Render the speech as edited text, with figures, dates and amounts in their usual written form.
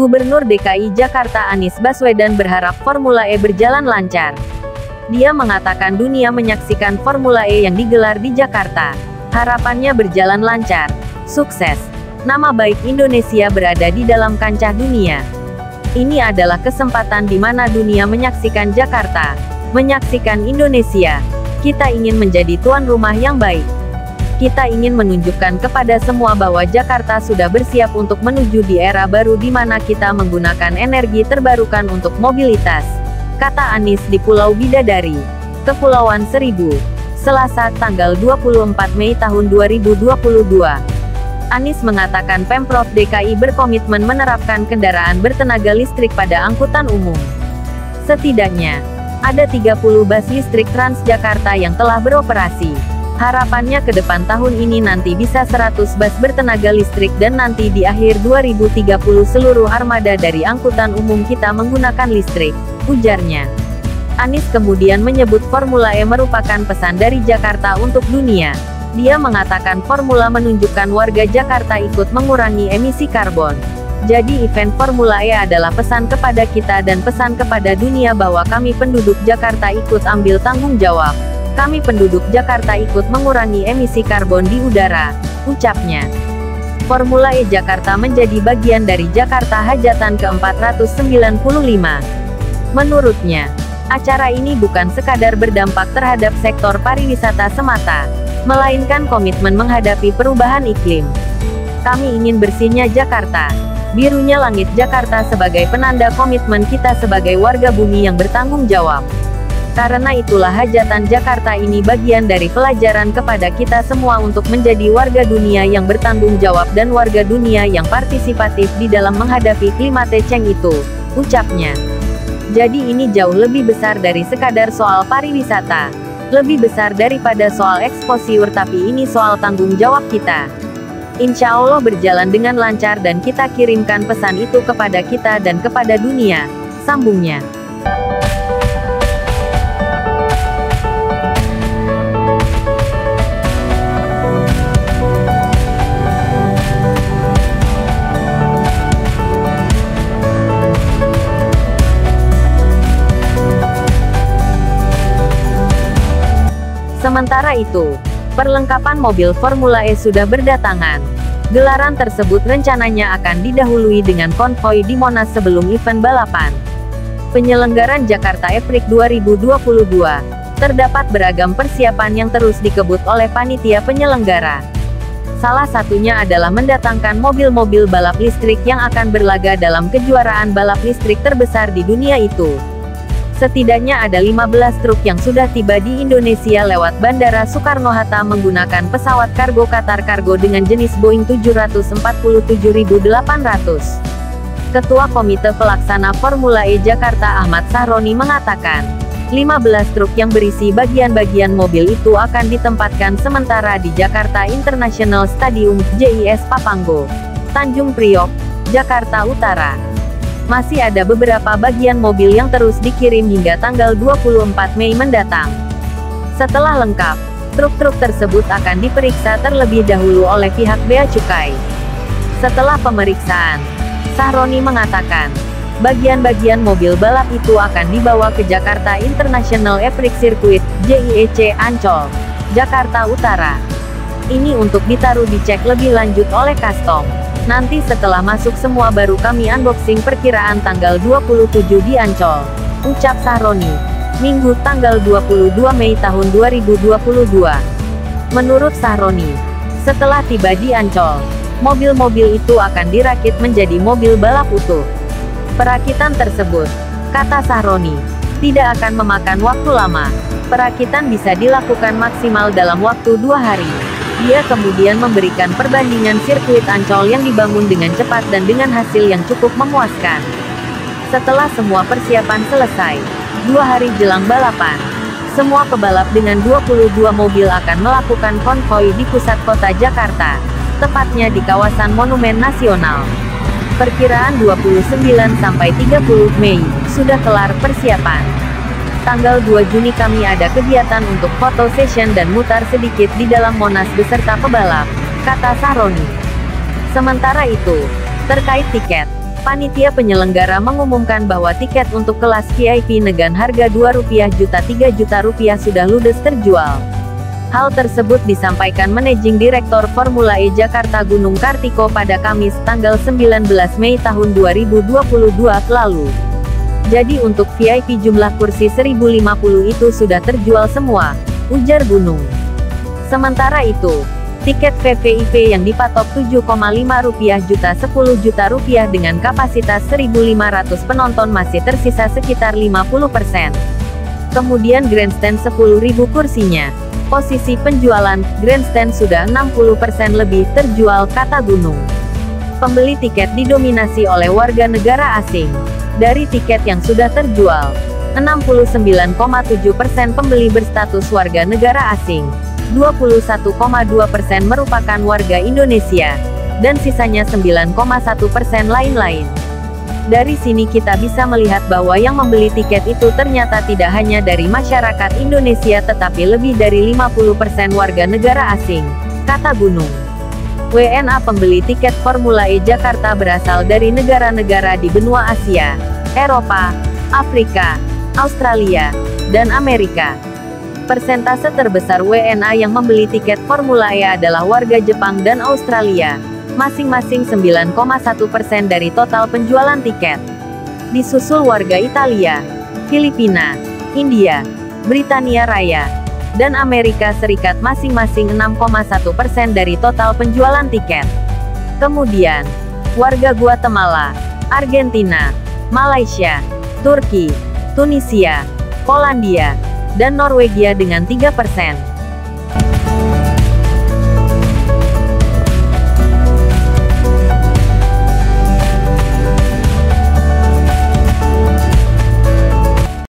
Gubernur DKI Jakarta Anies Baswedan berharap Formula E berjalan lancar. Dia mengatakan dunia menyaksikan Formula E yang digelar di Jakarta. Harapannya berjalan lancar, sukses. Nama baik Indonesia berada di dalam kancah dunia. Ini adalah kesempatan di mana dunia menyaksikan Jakarta, menyaksikan Indonesia. Kita ingin menjadi tuan rumah yang baik. Kita ingin menunjukkan kepada semua bahwa Jakarta sudah bersiap untuk menuju di era baru di mana kita menggunakan energi terbarukan untuk mobilitas, kata Anies di Pulau Bidadari, Kepulauan Seribu, Selasa tanggal 24 Mei tahun 2022. Anies mengatakan Pemprov DKI berkomitmen menerapkan kendaraan bertenaga listrik pada angkutan umum. Setidaknya, ada 30 bus listrik Transjakarta yang telah beroperasi. Harapannya ke depan tahun ini nanti bisa 100 bus bertenaga listrik dan nanti di akhir 2030 seluruh armada dari angkutan umum kita menggunakan listrik, ujarnya. Anies kemudian menyebut Formula E merupakan pesan dari Jakarta untuk dunia. Dia mengatakan Formula menunjukkan warga Jakarta ikut mengurangi emisi karbon. Jadi event Formula E adalah pesan kepada kita dan pesan kepada dunia bahwa kami penduduk Jakarta ikut ambil tanggung jawab. Kami penduduk Jakarta ikut mengurangi emisi karbon di udara, ucapnya. Formula E Jakarta menjadi bagian dari Jakarta Hajatan ke-495. Menurutnya, acara ini bukan sekadar berdampak terhadap sektor pariwisata semata, melainkan komitmen menghadapi perubahan iklim. Kami ingin bersihnya Jakarta, birunya langit Jakarta sebagai penanda komitmen kita sebagai warga bumi yang bertanggung jawab. Karena itulah hajatan Jakarta ini bagian dari pelajaran kepada kita semua untuk menjadi warga dunia yang bertanggung jawab dan warga dunia yang partisipatif di dalam menghadapi climate change itu, ucapnya. Jadi ini jauh lebih besar dari sekadar soal pariwisata. Lebih besar daripada soal exposure, tapi ini soal tanggung jawab kita. Insya Allah berjalan dengan lancar dan kita kirimkan pesan itu kepada kita dan kepada dunia, sambungnya. Sementara itu, perlengkapan mobil Formula E sudah berdatangan. Gelaran tersebut rencananya akan didahului dengan konvoi di Monas sebelum event balapan. Penyelenggaran Jakarta E-Prix 2022. Terdapat beragam persiapan yang terus dikebut oleh panitia penyelenggara. Salah satunya adalah mendatangkan mobil-mobil balap listrik yang akan berlaga dalam kejuaraan balap listrik terbesar di dunia itu. Setidaknya ada 15 truk yang sudah tiba di Indonesia lewat Bandara Soekarno-Hatta menggunakan pesawat kargo Qatar Cargo dengan jenis Boeing 747-800. Ketua Komite Pelaksana Formula E Jakarta Ahmad Sahroni mengatakan, 15 truk yang berisi bagian-bagian mobil itu akan ditempatkan sementara di Jakarta International Stadium, JIS Papanggo, Tanjung Priok, Jakarta Utara. Masih ada beberapa bagian mobil yang terus dikirim hingga tanggal 24 Mei mendatang. Setelah lengkap, truk-truk tersebut akan diperiksa terlebih dahulu oleh pihak Bea Cukai. Setelah pemeriksaan, Sahroni mengatakan, bagian-bagian mobil balap itu akan dibawa ke Jakarta International E-Prix Circuit, JIEC Ancol, Jakarta Utara. Ini untuk ditaruh dicek lebih lanjut oleh custom. Nanti setelah masuk semua baru kami unboxing perkiraan tanggal 27 di Ancol, ucap Sahroni, Minggu tanggal 22 Mei tahun 2022. Menurut Sahroni, setelah tiba di Ancol, mobil-mobil itu akan dirakit menjadi mobil balap utuh. Perakitan tersebut, kata Sahroni, tidak akan memakan waktu lama. Perakitan bisa dilakukan maksimal dalam waktu 2 hari. Dia kemudian memberikan perbandingan sirkuit Ancol yang dibangun dengan cepat dan dengan hasil yang cukup memuaskan. Setelah semua persiapan selesai, 2 hari jelang balapan, semua pebalap dengan 22 mobil akan melakukan konvoi di pusat kota Jakarta, tepatnya di kawasan Monumen Nasional. Perkiraan 29-30 Mei, sudah kelar persiapan. Tanggal 2 Juni kami ada kegiatan untuk foto session dan mutar sedikit di dalam Monas beserta pebalap, kata Sahroni. Sementara itu, terkait tiket, Panitia penyelenggara mengumumkan bahwa tiket untuk kelas VIP dengan harga Rp2 juta 3 juta rupiah sudah ludes terjual. Hal tersebut disampaikan Managing Direktur Formula E Jakarta Gunung Kartiko pada Kamis, tanggal 19 Mei tahun 2022 lalu. Jadi untuk VIP jumlah kursi 1050 itu sudah terjual semua, ujar Gunung. Sementara itu, tiket VVIP yang dipatok Rp7,5 juta 10 juta rupiah dengan kapasitas 1.500 penonton masih tersisa sekitar 50%. Kemudian grandstand 10.000 kursinya. Posisi penjualan, grandstand sudah 60% lebih terjual, kata Gunung. Pembeli tiket didominasi oleh warga negara asing. Dari tiket yang sudah terjual, 69,7% pembeli berstatus warga negara asing. 21,2% merupakan warga Indonesia, dan sisanya 9,1% lain-lain. Dari sini kita bisa melihat bahwa yang membeli tiket itu ternyata tidak hanya dari masyarakat Indonesia tetapi lebih dari 50% warga negara asing, kata Gunung. WNA pembeli tiket Formula E Jakarta berasal dari negara-negara di benua Asia, Eropa, Afrika, Australia, dan Amerika. Persentase terbesar WNA yang membeli tiket Formula E adalah warga Jepang dan Australia, masing-masing 9,1% dari total penjualan tiket. Disusul warga Italia, Filipina, India, Britania Raya, dan Amerika Serikat masing-masing 6,1% dari total penjualan tiket. Kemudian, warga Guatemala, Argentina, Malaysia, Turki, Tunisia, Polandia, dan Norwegia dengan 3%.